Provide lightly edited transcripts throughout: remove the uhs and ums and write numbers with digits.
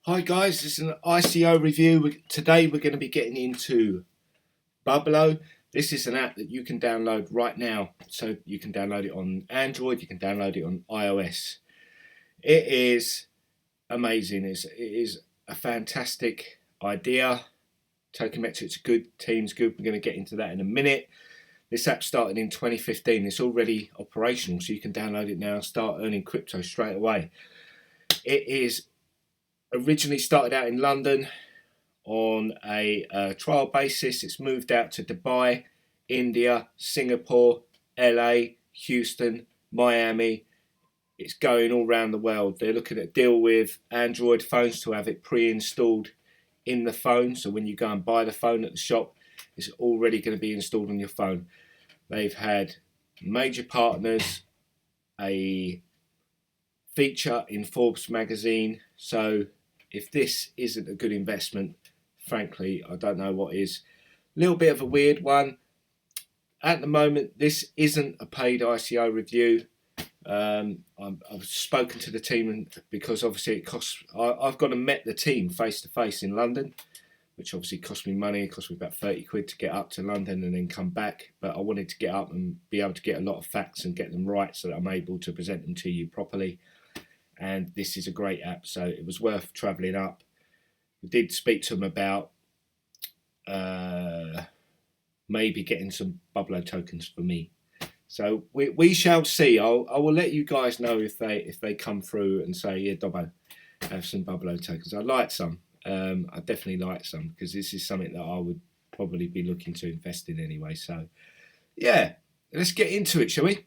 Hi guys, this is an ICO review. Today we're going to be getting into Bubblo. This is an app that you can download right now. So you can download it on Android, you can download it on iOS. It is amazing. It is a fantastic idea. Tokenmetrics are good, Team's good. We're going to get into that in a minute. This app started in 2015. It's already operational, so you can download it now and start earning crypto straight away. It is originally started out in London on a trial basis. It's moved out to Dubai, India, Singapore, LA, Houston, Miami. It's going all around the world. They're looking at deal with Android phones to have it pre-installed in the phone. So when you go and buy the phone at the shop, it's already going to be installed on your phone. They've had major partners, a feature in Forbes magazine. So if this isn't a good investment, frankly, I don't know what is. A little bit of a weird one. At the moment, this isn't a paid ICO review. I've spoken to the team because obviously it costs. I've gone and met the team face to face in London, which obviously cost me money. It cost me about 30 quid to get up to London and then come back. But I wanted to get up and be able to get a lot of facts and get them right so that I'm able to present them to you properly. And this is a great app, so it was worth travelling up. We did speak to them about maybe getting some Bubblo tokens for me. So we shall see. I will let you guys know if they come through and say, yeah, Dobbo, have some Bubblo tokens. I'd like some. I definitely like some because this is something that I would probably be looking to invest in anyway. So yeah, let's get into it, shall we?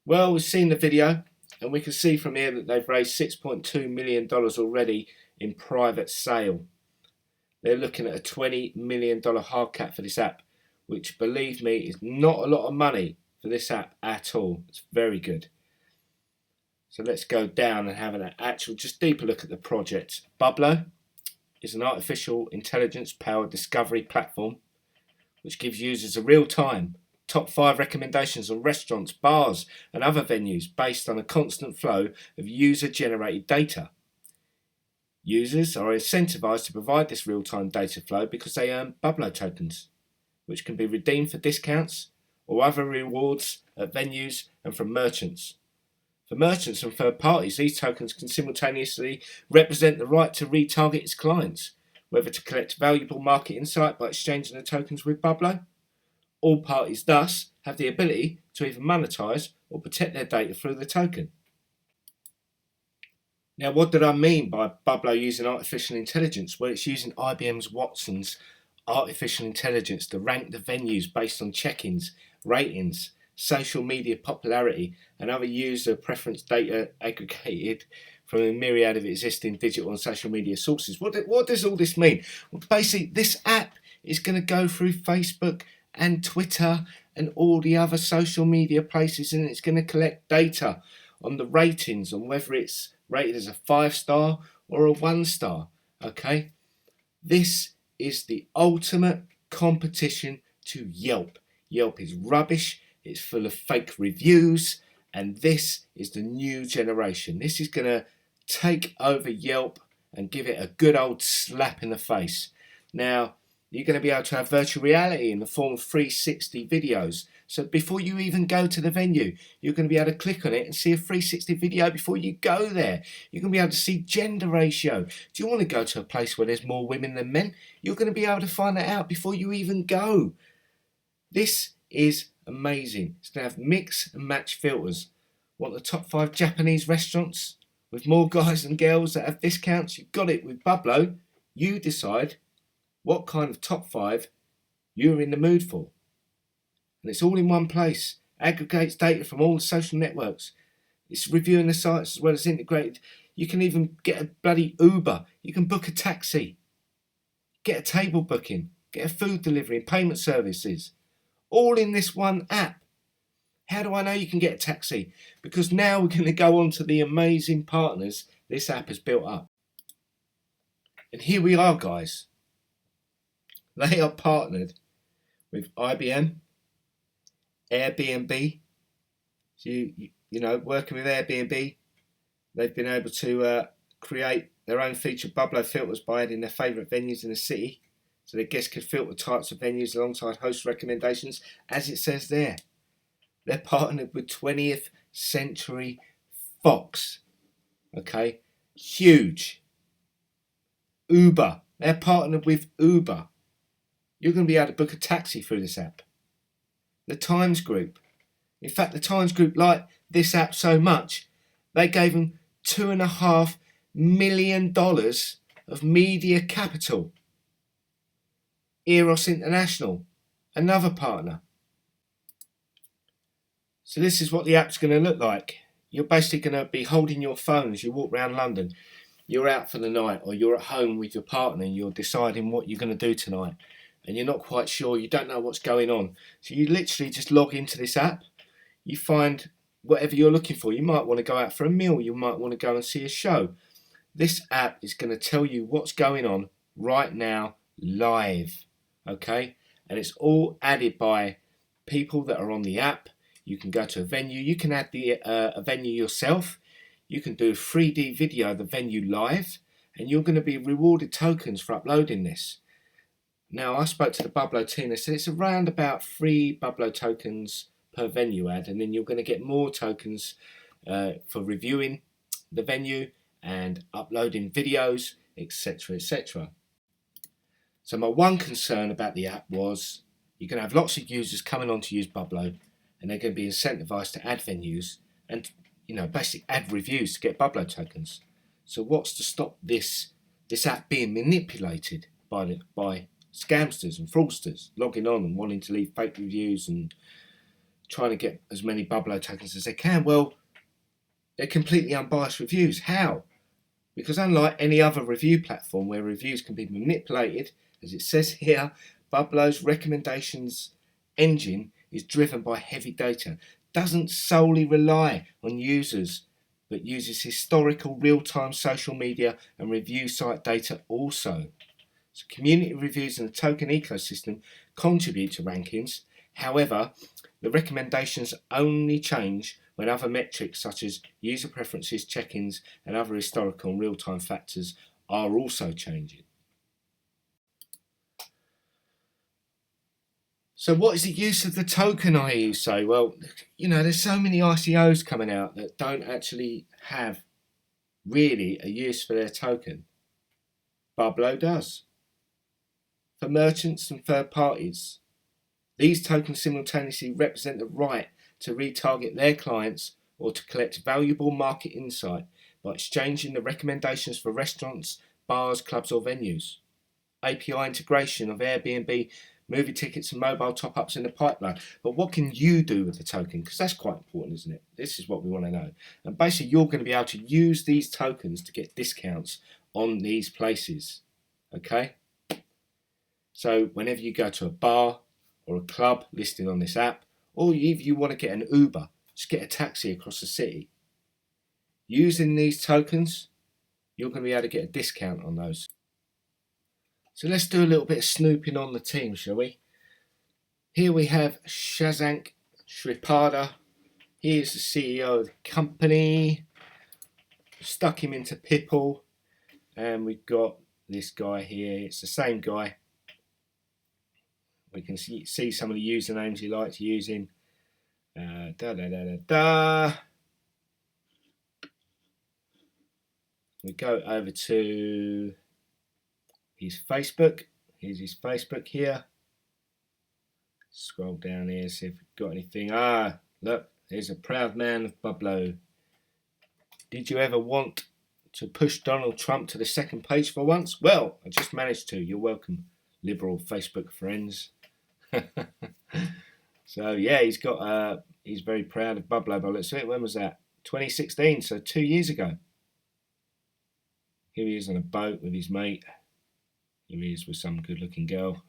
Well, we've seen the video and we can see from here that they've raised $6.2 million already in private sale. They're looking at a $20 million hard cap for this app, which, believe me, is not a lot of money for this app at all. It's very good. So let's go down and have an actual, just deeper look at the project. Bubblo is an artificial intelligence powered discovery platform which gives users a real-time top 5 recommendations on restaurants, bars and other venues based on a constant flow of user-generated data. Users are incentivized to provide this real-time data flow because they earn Bubblo tokens, which can be redeemed for discounts or other rewards at venues and from merchants. For merchants and third parties, these tokens can simultaneously represent the right to retarget its clients, whether to collect valuable market insight by exchanging the tokens with Bubblo. All parties thus have the ability to either monetize or protect their data through the token. Now, what did I mean by Bubblo using artificial intelligence? Well, it's using IBM's Watson's artificial intelligence to rank the venues based on check-ins, ratings, social media popularity, and other user preference data aggregated from a myriad of existing digital and social media sources. What does all this mean? Well, basically, this app is going to go through Facebook and Twitter and all the other social media places, and it's going to collect data on the ratings, on whether it's rated as a 5-star or a 1-star. Okay, this is the ultimate competition to Yelp. Yelp is rubbish, it's full of fake reviews, and this is the new generation. This is going to take over Yelp and give it a good old slap in the face. Now, you're going to be able to have virtual reality in the form of 360 videos. So before you even go to the venue, you're going to be able to click on it and see a 360 video before you go there. You're going to be able to see gender ratio. Do you want to go to a place where there's more women than men? You're going to be able to find that out before you even go. This is amazing. It's going to have mix and match filters. Want the top 5 Japanese restaurants with more guys and girls that have discounts? You've got it with Bubblo. You decide what kind of top 5 you're in the mood for. And it's all in one place. Aggregates data from all the social networks. It's reviewing the sites as well as integrated. You can even get a bloody Uber. You can book a taxi. Get a table booking. Get a food delivery and payment services. All in this one app. How do I know you can get a taxi? Because now we're going to go on to the amazing partners this app has built up. And here we are, guys. They are partnered with IBM, Airbnb. So you know, working with Airbnb, they've been able to create their own featured Bubblo filters by adding their favourite venues in the city, so their guests could filter types of venues alongside host recommendations, as it says there. They're partnered with 20th Century Fox. Okay, huge. Uber. They're partnered with Uber. You're going to be able to book a taxi through this app. The Times Group. In fact, the Times Group liked this app so much, they gave them $2.5 million of media capital. Eros International, another partner. So this is what the app's going to look like. You're basically going to be holding your phone as you walk around London. You're out for the night, or you're at home with your partner and you're deciding what you're going to do tonight, and you're not quite sure, you don't know what's going on. So you literally just log into this app. You find whatever you're looking for. You might want to go out for a meal. You might want to go and see a show. This app is going to tell you what's going on right now, live. Okay? And it's all added by people that are on the app. You can go to a venue. You can add a venue yourself. You can do a 3D video of the venue live. And you're going to be rewarded tokens for uploading this. Now, I spoke to the Bubblo team. They said it's around about 3 Bubblo tokens per venue ad, and then you're going to get more tokens for reviewing the venue and uploading videos, etc, etc. So my one concern about the app was you're going to have lots of users coming on to use Bubblo, and they're going to be incentivized to add venues and, you know, basically add reviews to get Bubblo tokens. So what's to stop this app being manipulated by scamsters and fraudsters logging on and wanting to leave fake reviews and trying to get as many Bubblo tokens as they can? Well, they're completely unbiased reviews. How? Because unlike any other review platform where reviews can be manipulated, as it says here, Bubblo's recommendations engine is driven by heavy data, doesn't solely rely on users, but uses historical real-time social media and review site data also. So community reviews in the token ecosystem contribute to rankings. However, the recommendations only change when other metrics such as user preferences, check-ins and other historical and real-time factors are also changing. So what is the use of the token, I hear you say? Well, you know, there's so many ICOs coming out that don't actually have really a use for their token. Bubblo does. For merchants and third parties, these tokens simultaneously represent the right to retarget their clients or to collect valuable market insight by exchanging the recommendations for restaurants, bars, clubs or venues. API integration of Airbnb, movie tickets and mobile top-ups in the pipeline. But what can you do with the token? Because that's quite important, isn't it? This is what we want to know. And basically you're going to be able to use these tokens to get discounts on these places. Okay? So whenever you go to a bar or a club listed on this app, or if you want to get an Uber, just get a taxi across the city. Using these tokens, you're going to be able to get a discount on those. So let's do a little bit of snooping on the team, shall we? Here we have Shashank Sripada. He is the CEO of the company. Stuck him into Pipple. And we've got this guy here. It's the same guy. We can see some of the usernames he likes using. We go over to his Facebook. Here's his Facebook here. Scroll down here, see if we've got anything. Ah, look, there's a proud man of Bubblo. Did you ever want to push Donald Trump to the second page for once? Well, I just managed to. You're welcome, liberal Facebook friends. So yeah, he's very proud of Bubblo. But let's see, when was that? 2016, so 2 years ago. Here he is on a boat with his mate. Here he is with some good-looking girl.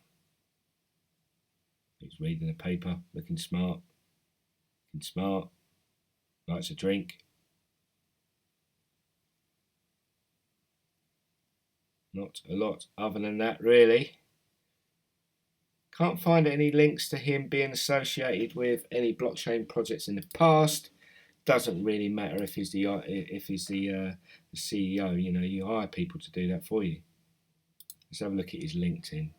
He's reading a paper, looking smart. Likes a drink. Not a lot other than that, really. Can't find any links to him being associated with any blockchain projects in the past. Doesn't really matter if he's the CEO. You know, you hire people to do that for you. Let's have a look at his LinkedIn.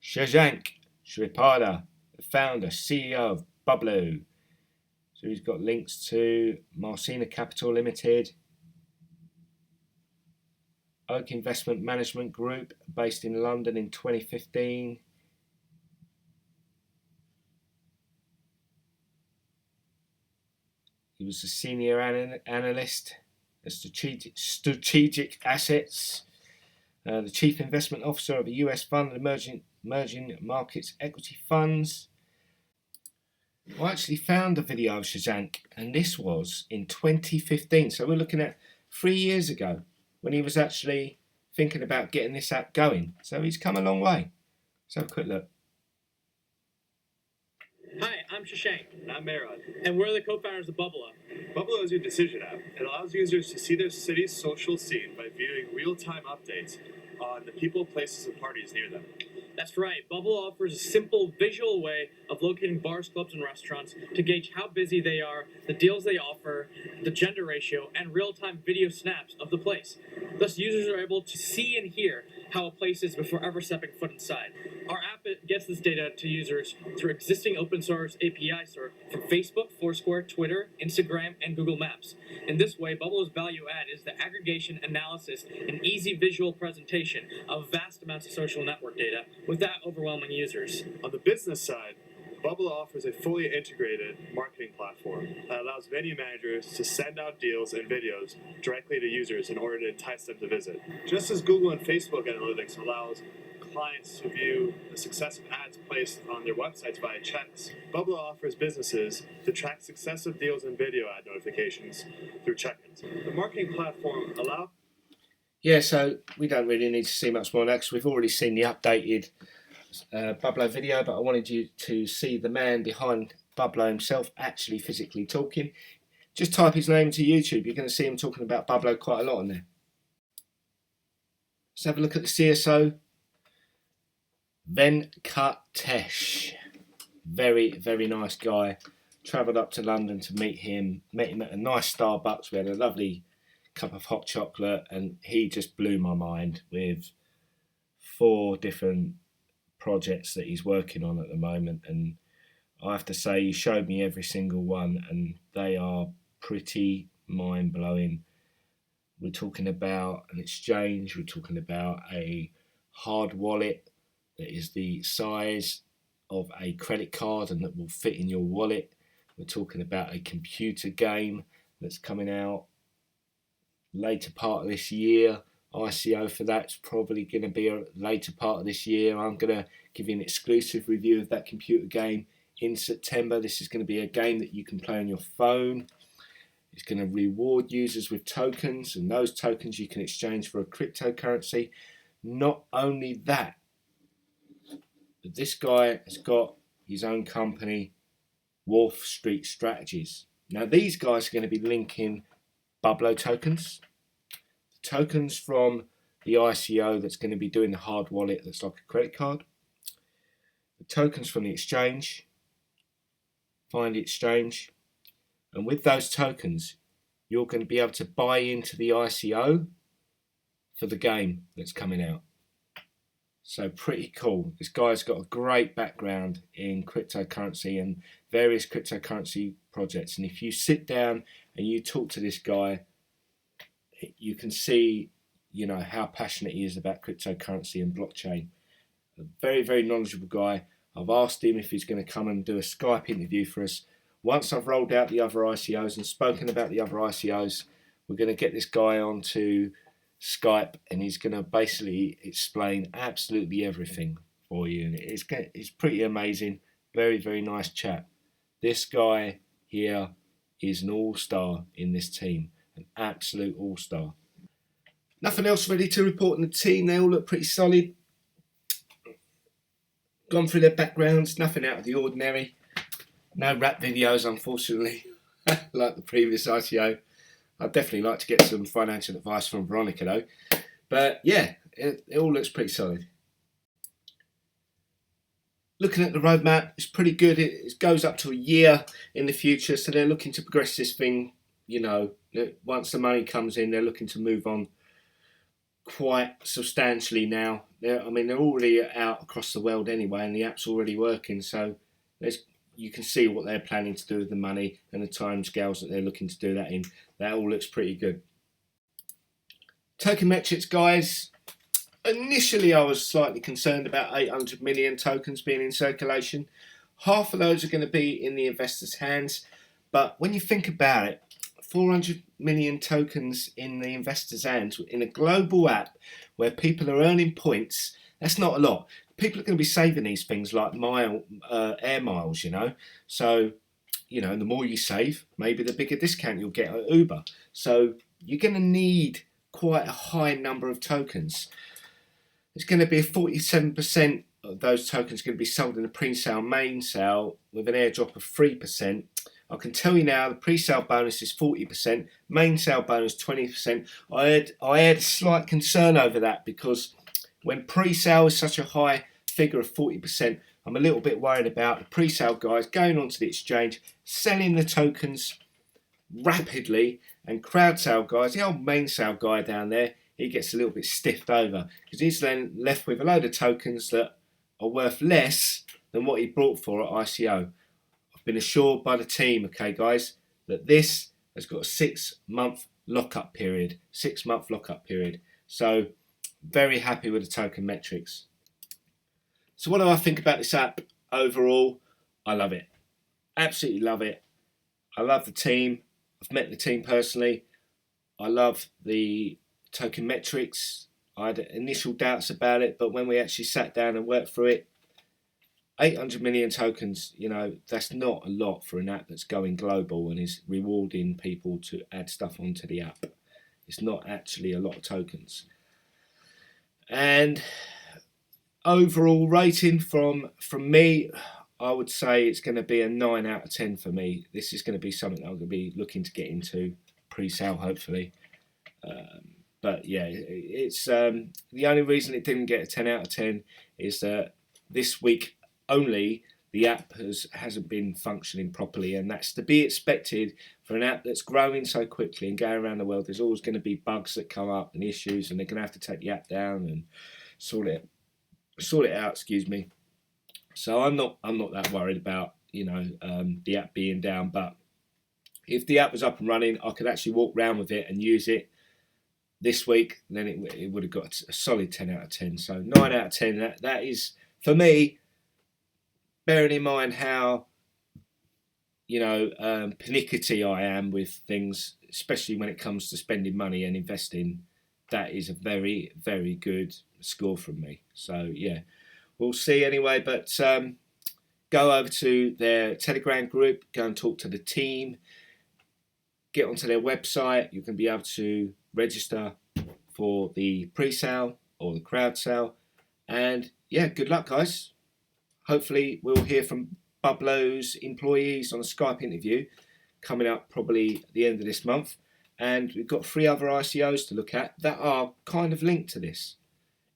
Shashank Sripada, the founder, CEO of Bubblo. So he's got links to Marcina Capital Limited, Oak Investment Management Group, based in London in 2015. He was a senior analyst at strategic assets, the chief investment officer of a US fund, emerging markets equity funds. I actually found a video of Shashank, and this was in 2015. So we're looking at 3 years ago, when he was actually thinking about getting this app going. So he's come a long way. Let's have a quick look. Hi, I'm Shashank. And I'm Marod. And we're the co-founders of Bubblo. Bubblo is your decision app. It allows users to see their city's social scene by viewing real-time updates on the people, places, and parties near them. That's right. Bubblo offers a simple visual way of locating bars, clubs, and restaurants to gauge how busy they are, the deals they offer, the gender ratio, and real-time video snaps of the place. Thus, users are able to see and hear how a place is before ever stepping foot inside. Our app gets this data to users through existing open source APIs from Facebook, Foursquare, Twitter, Instagram, and Google Maps. In this way, Bubblo's value add is the aggregation, analysis, and easy visual presentation of vast amounts of social network data without overwhelming users. On the business side, Bubblo offers a fully integrated marketing platform that allows venue managers to send out deals and videos directly to users in order to entice them to visit. Just as Google and Facebook Analytics allows clients to view the success of ads placed on their websites via checks, Bubblo offers businesses to track successive deals and video ad notifications through check-ins. The marketing platform allows... Yeah, so we don't really need to see much more on that because we've already seen the updated Bubblo video, but I wanted you to see the man behind Bubblo himself actually physically talking. Just type his name into YouTube, you're going to see him talking about Bubblo quite a lot on there. Let's have a look at the CSO, Venkatesh. Very, very nice guy. Travelled up to London to meet him at a nice Starbucks. We had a lovely cup of hot chocolate, and he just blew my mind with 4 different projects that he's working on at the moment, and I have to say he showed me every single one, and they are pretty mind-blowing. We're talking about an exchange, we're talking about a hard wallet that is the size of a credit card and that will fit in your wallet. We're talking about a computer game that's coming out later part of this year. ICO for that's probably going to be a later part of this year. I'm going to give you an exclusive review of that computer game in September. This is going to be a game that you can play on your phone. It's going to reward users with tokens, and those tokens you can exchange for a cryptocurrency. Not only that, but this guy has got his own company, Wolf Street Strategies. Now these guys are going to be linking Bubblo tokens, tokens from the ICO that's going to be doing the hard wallet that's like a credit card, the tokens from the exchange, find the exchange, and with those tokens you're going to be able to buy into the ICO for the game that's coming out. So pretty cool. This guy's got a great background in cryptocurrency and various cryptocurrency projects, and if you sit down and you talk to this guy, you can see, you know, how passionate he is about cryptocurrency and blockchain. A very, very knowledgeable guy. I've asked him if he's going to come and do a Skype interview for us. Once I've rolled out the other ICOs and spoken about the other ICOs, we're going to get this guy onto Skype, and he's going to basically explain absolutely everything for you. And it's pretty amazing. Very, very nice chap. This guy here is an all-star in this team, an absolute all-star. Nothing else really to report on the team. They all look pretty solid. Gone through their backgrounds, nothing out of the ordinary. No rap videos, unfortunately, like the previous ICO. I'd definitely like to get some financial advice from Veronica though. But yeah, it all looks pretty solid. Looking at the roadmap, it's pretty good. It goes up to a year in the future, so they're looking to progress this thing. You know, once the money comes in, they're looking to move on quite substantially now. They're already out across the world anyway, and the app's already working. So you can see what they're planning to do with the money and the timescales that they're looking to do that in. That all looks pretty good. Token metrics, guys. Initially, I was slightly concerned about 800 million tokens being in circulation. Half of those are going to be in the investors' hands. But when you think about it, 400 million tokens in the investors' hands in a global app where people are earning points, that's not a lot. People are going to be saving these things like air miles, you know. So, you know, the more you save, maybe the bigger discount you'll get at Uber. So you're going to need quite a high number of tokens. It's going to be 47% of those tokens going to be sold in a pre-sale main sale with an airdrop of 3%. I can tell you now the pre-sale bonus is 40%, main sale bonus 20%. I had a slight concern over that because when pre-sale is such a high figure of 40%, I'm a little bit worried about the pre-sale guys going onto the exchange, selling the tokens rapidly, and crowd sale guys, the old main sale guy down there, he gets a little bit stiffed over because he's then left with a load of tokens that are worth less than what he brought for at ICO. I've been assured by the team, okay guys, that this has got a 6-month lockup period. 6-month lockup period. So very happy with the token metrics. So what do I think about this app overall? I love it. Absolutely love it. I love the team. I've met the team personally. I love the token metrics. I had initial doubts about it, but when we actually sat down and worked through it, 800 million tokens, you know, that's not a lot for an app that's going global and is rewarding people to add stuff onto the app. It's not actually a lot of tokens. And overall rating from me, I would say it's going to be a 9 out of 10 for me. This is going to be something that I'm going to be looking to get into pre-sale, hopefully. But yeah, it's the only reason it didn't get a 10 out of 10 is that this week only the app hasn't been functioning properly, and that's to be expected for an app that's growing so quickly and going around the world. There's always going to be bugs that come up and issues, and they're going to have to take the app down and sort it out. Excuse me. So I'm not that worried about, you know, the app being down. But if the app was up and running, I could actually walk around with it and use it this week. Then it would have got a solid 10 out of 10. So 9 out of 10. That is for me. Bearing in mind how, you know, pernickety I am with things, especially when it comes to spending money and investing, that is a very, very good score from me. So yeah, we'll see anyway. But go over to their Telegram group, go and talk to the team, get onto their website. You can be able to register for the pre-sale or the crowd sale. And yeah, good luck, guys. Hopefully we'll hear from Bubblo's employees on a Skype interview coming up probably at the end of this month. And we've got 3 other ICOs to look at that are kind of linked to this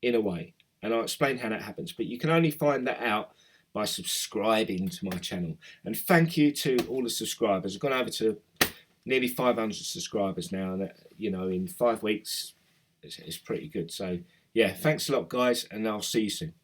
in a way. And I'll explain how that happens. But you can only find that out by subscribing to my channel. And thank you to all the subscribers. I've gone over to nearly 500 subscribers now. And, you know, in 5 weeks, it's pretty good. So, yeah, thanks a lot, guys. And I'll see you soon.